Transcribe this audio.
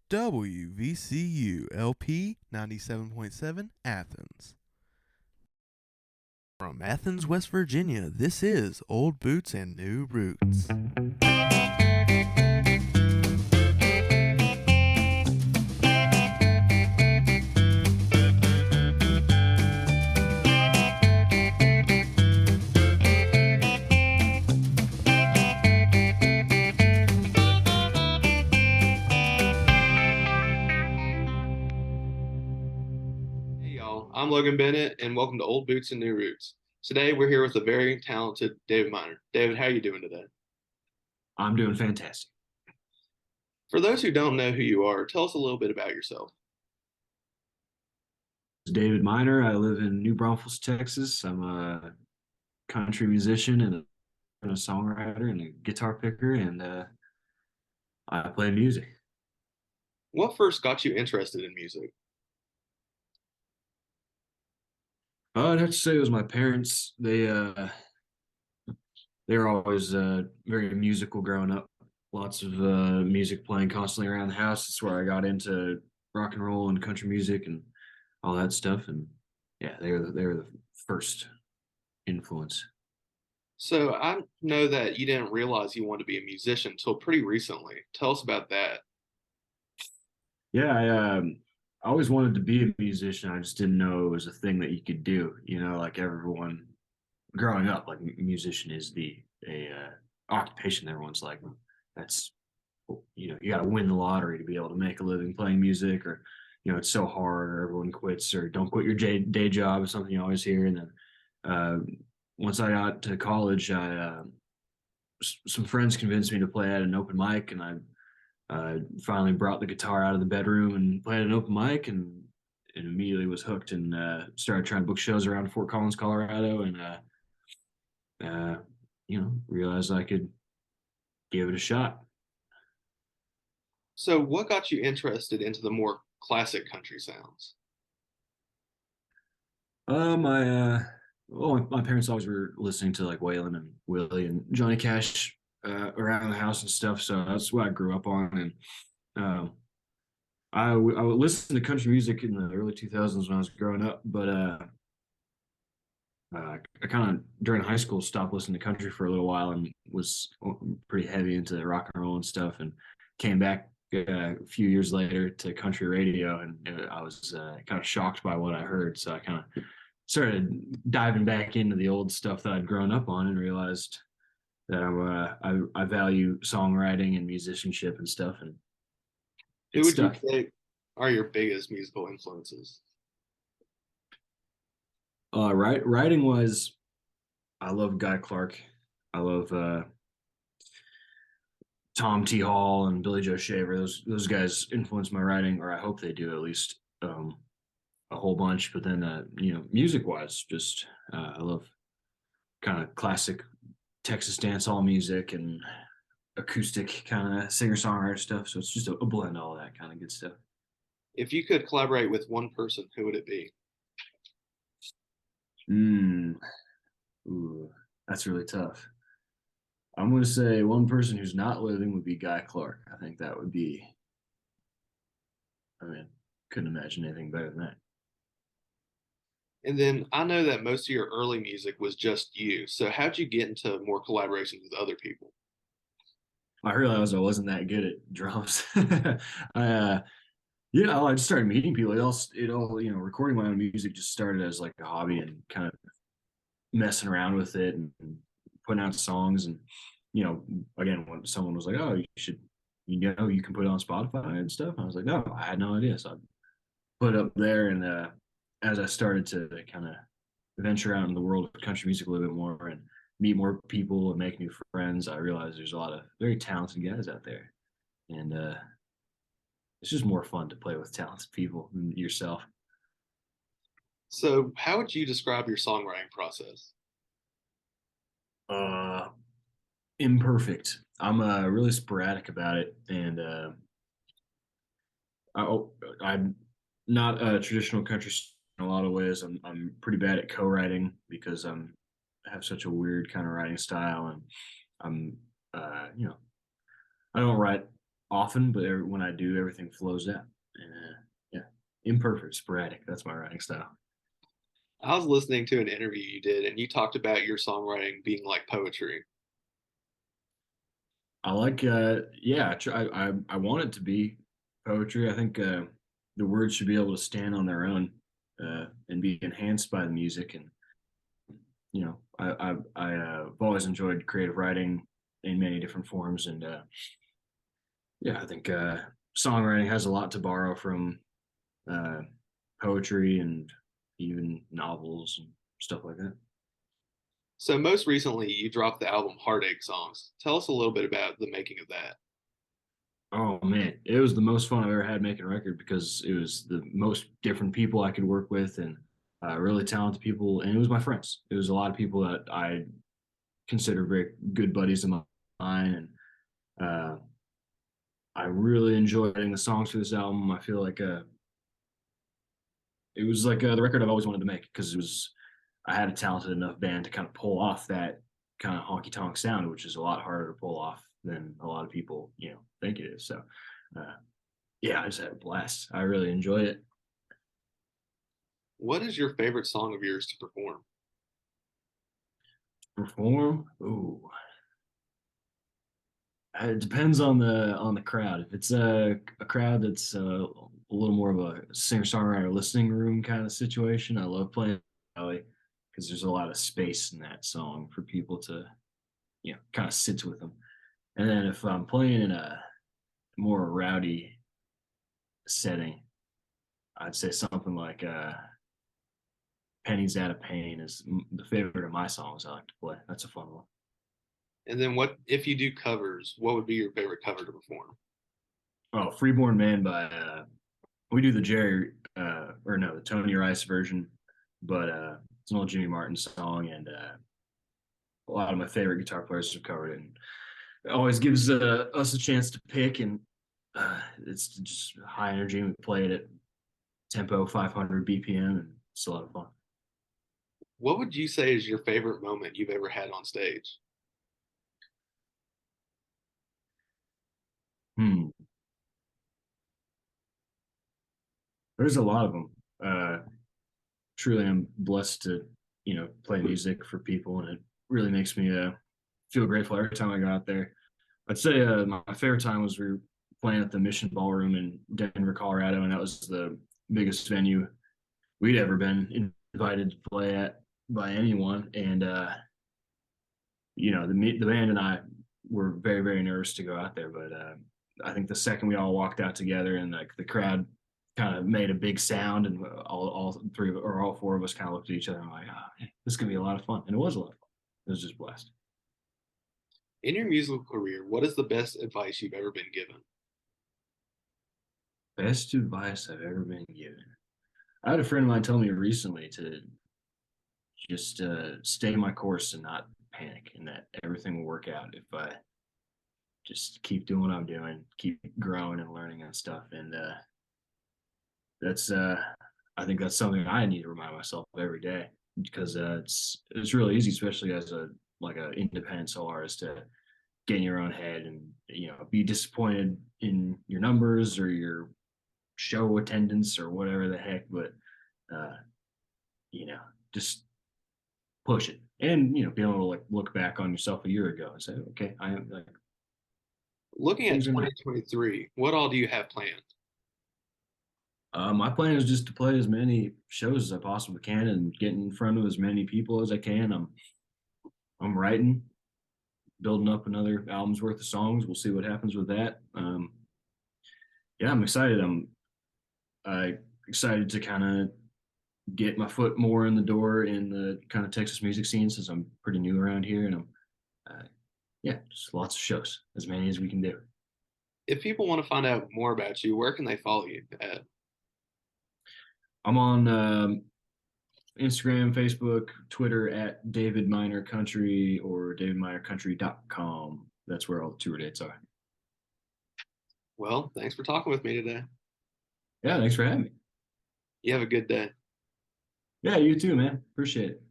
WVCU LP 97.7 Athens. From Athens, West Virginia, this is Old Boots and New Roots. Hey y'all, I'm Logan Bennett and welcome to Old Boots and New Roots. Today we're here with a very talented David Miner. David, how are you doing today? I'm doing fantastic. For those who don't know who you are, tell us a little bit about yourself. It's David Miner. I live in New Braunfels, Texas. I'm a country musician and a songwriter and a guitar picker, and I play music. What first got you interested in music? I'd have to say it was my parents. They were always very musical growing up. Lots of music playing constantly around the house. That's where I got into rock and roll and country music and all that stuff. And yeah, they were the first influence. So I know that you didn't realize you wanted to be a musician until pretty recently. Tell us about that. Yeah, I always wanted to be a musician. I just didn't know it was a thing that you could do. You know, like everyone growing up, like musician is the a occupation. Everyone's like, that's you got to win the lottery to be able to make a living playing music, or it's so hard, or everyone quits, or don't quit your day job is something you always hear. And then uh, once I got to college, some friends convinced me to play at an open mic, and I finally brought the guitar out of the bedroom and played an open mic, and immediately was hooked, and started trying to book shows around Fort Collins, Colorado, and realized I could give it a shot. So what got you interested into the more classic country sounds? My well, my parents always were listening to like Waylon and Willie and Johnny Cash around the house and stuff, so that's what I grew up on. And I would listen to country music in the early 2000s when I was growing up, but I kind of during high school stopped listening to country for a little while and was pretty heavy into rock and roll and stuff, and came back a few years later to country radio, and I was kind of shocked by what I heard. So I kind of started diving back into the old stuff that I'd grown up on, and realized that I value songwriting and musicianship and stuff, and Who it would you stuck. say are your biggest musical influences? Writing was I love Guy Clark. I love Tom T. Hall and Billy Joe Shaver. Those guys influence my writing, or I hope they do at least a whole bunch. But then music wise, just I love kind of classic Texas dance hall music and acoustic kind of singer songwriter stuff. So it's just a blend of all that kind of good stuff. If you could collaborate with one person, who would it be? Mm, ooh, that's really tough. I'm going to say one person who's not living would be Guy Clark. I think that would be, I mean, couldn't imagine anything better than that. And then I know that most of your early music was just you. So how'd you get into more collaborations with other people? I realized I wasn't that good at drums. I, I just started meeting people. It all, recording my own music just started as like a hobby and kind of messing around with it and putting out songs. And, again, when someone was like, oh, you can put it on Spotify and stuff. I was like, no, I had no idea. So I put it up there. And as I started to kind of venture out in the world of country music a little bit more and meet more people and make new friends, I realized there's a lot of very talented guys out there. And it's just more fun to play with talented people than yourself. So how would you describe your songwriting process? Uh, Imperfect. I'm really sporadic about it, and oh, I'm not a traditional country in a lot of ways. I'm pretty bad at co-writing because I have such a weird kind of writing style, and I'm I don't write often, but when I do, everything flows out. And yeah, imperfect, sporadic. That's my writing style. I was listening to an interview you did, and you talked about your songwriting being like poetry. I like, yeah, I want it to be poetry. I think the words should be able to stand on their own and be enhanced by the music. And I've always enjoyed creative writing in many different forms. And yeah, I think songwriting has a lot to borrow from uh, poetry and even novels and stuff like that. So most recently, you dropped the album Heartache Songs. Tell us a little bit about the making of that. Oh man, it was the most fun I've ever had making a record because it was the most different people I could work with and really talented people, and it was my friends. It was a lot of people that I consider very good buddies of mine, and uh, I really enjoyed writing the songs for this album. I feel like it was like the record I've always wanted to make because it was I had a talented enough band to kind of pull off that kind of honky tonk sound, which is a lot harder to pull off than a lot of people think it is. So. Uh, yeah, I just had a blast. I really enjoyed it. What is your favorite song of yours to perform? Perform, ooh, it depends on the crowd. If it's a crowd that's a little more of a singer songwriter listening room kind of situation, I love playing Alley because there's a lot of space in that song for people to kind of sit with them. And then if I'm playing in a more rowdy setting, I'd say something like Pennies Out of Pain is the favorite of my songs I like to play. That's a fun one. And then what if you do covers, what would be your favorite cover to perform? Oh, Freeborn Man by we do the Jerry or no, the Tony Rice version, but it's an old Jimmy Martin song, and a lot of my favorite guitar players have covered it. And it always gives us a chance to pick, and it's just high energy. We play it at tempo 500 BPM, and it's a lot of fun. What would you say is your favorite moment you've ever had on stage? Hmm. There's a lot of them. Truly, I'm blessed to play music for people, and it really makes me feel grateful every time I go out there. I'd say my favorite time was we were playing at the Mission Ballroom in Denver, Colorado, and that was the biggest venue we'd ever been invited to play at by anyone. And the band and I were very very nervous to go out there, but I think the second we all walked out together and like the crowd kind of made a big sound, and all three or all four of us kind of looked at each other and like, oh, this is gonna be a lot of fun, and it was a lot of fun. It was just a blast. In your musical career, what is the best advice you've ever been given? Best advice I've ever been given. I had a friend of mine tell me recently to just stay my course and not panic, and that everything will work out if I just keep doing what I'm doing, keep growing and learning and stuff. And that's I think that's something I need to remind myself of every day because it's really easy, especially as a like an independent solo artist, to get in your own head and be disappointed in your numbers or your show attendance or whatever the heck. But uh, you know, just push it and be able to like look back on yourself a year ago and say, okay, I am like Looking at things are gonna. 2023, what all do you have planned? My plan is just to play as many shows as I possibly can and get in front of as many people as I can. I'm writing, building up another album's worth of songs. We'll see what happens with that. Yeah, I'm excited. I'm excited to kind of get my foot more in the door in the kind of Texas music scene since I'm pretty new around here, and I'm yeah, just lots of shows, as many as we can do. If people want to find out more about you, where can they follow you at? I'm on Instagram, Facebook, Twitter at David Minor Country or davidminorcountry.com. That's where all the tour dates are. Well, thanks for talking with me today. Yeah, thanks for having me. You have a good day. Yeah, you too, man. Appreciate it.